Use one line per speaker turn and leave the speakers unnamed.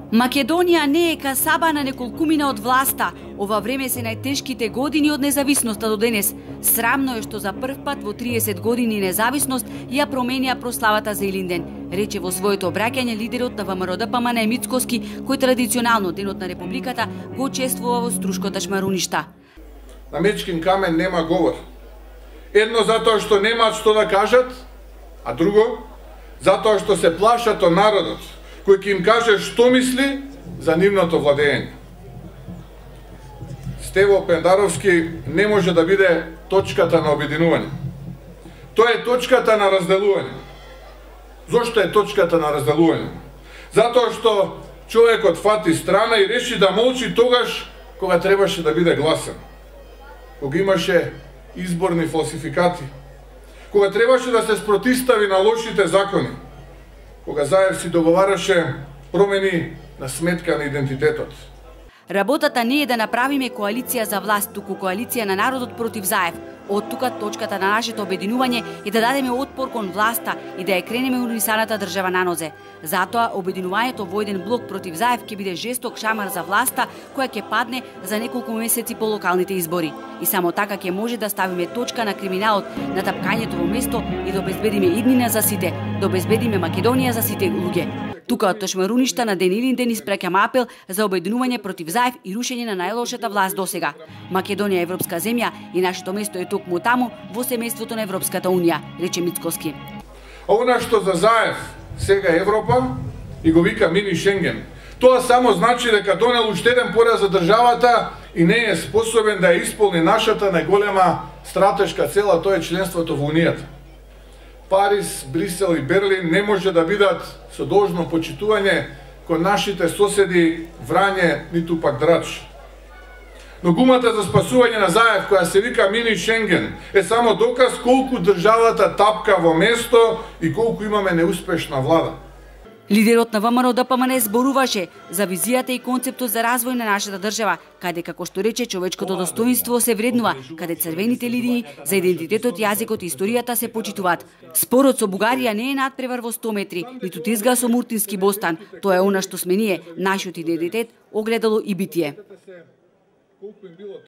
Македонија не е касаба на неколкумина од власта. Ова време се најтешките години од независноста до денес. Срамно е што за прв пат во 30 години независност ја променија прославата за Илинден, рече во своето обраќање лидерот на ВМРО-ДПМН Мицкоски, кој традиционално денот на Републиката го чествува во Струшко ташмаруништа.
На Мечкин камен нема говор. Едно затоа што немаат што да кажат, а друго затоа што се плашат од народот, кој ќе им каже што мисли за нивното владење. Стево Пендаровски не може да биде точката на обединување. Тоа е точката на разделување. Зошто е точката на разделување? Затоа што човекот фати страна и реши да молчи тогаш кога требаше да биде гласен. Кога имаше изборни фалсификати, кога требаше да се спротистави на лошите закони, кога Заев си договараше промени на сметка на идентитетот.
Работата не е да направиме коалиција за власт, туку коалиција на народот против Заев. Од тука точката на нашето обединување е да дадеме отпор кон власта и да ја кренеме унисаната држава на нозе. Затоа обединувањето во еден блок против Заев ќе биде жесток шамар за власта која ќе падне за неколку месеци по локалните избори. И само така ќе може да ставиме точка на криминалот, на тапкањето во место и да обезбедиме иднина за сите, да обезбедиме Македонија за сите луѓе. Тука од Ташмаруништа на ден Илинден испраќаме апел за обединување против Заев и рушење на најлошата власт досега. Македонија е европска земја и нашето место е токму таму во семејството на Европската унија, рече Мицкоски.
Она што за Заев сега Европа и го вика мини Шенген, тоа само значи дека донел уште еден пораз за државата и не е способен да ја исполни нашата најголема стратешка цел, а тоа е членството во Унијата. Париз, Брисел и Берлин не може да бидат со должно почитување кон нашите соседи Врање, ниту пак Драч. Но гумата за спасување на Заев, која се вика мини Шенген, е само доказ колку државата тапка во место и колку имаме неуспешна влада.
Лидерот на ВМРО-ДПМН зборуваше за визијата и концептот за развој на нашата држава, каде, како што рече, човечкото достоинство се вреднува, каде црвените линии за идентитетот, јазикот и историјата се почитуваат. Спорот со Бугарија не е надпревар во 100 метри, ниту тизга со Муртински Бостан. Тоа е она што сме ние, нашиот идентитет, огледало и битие.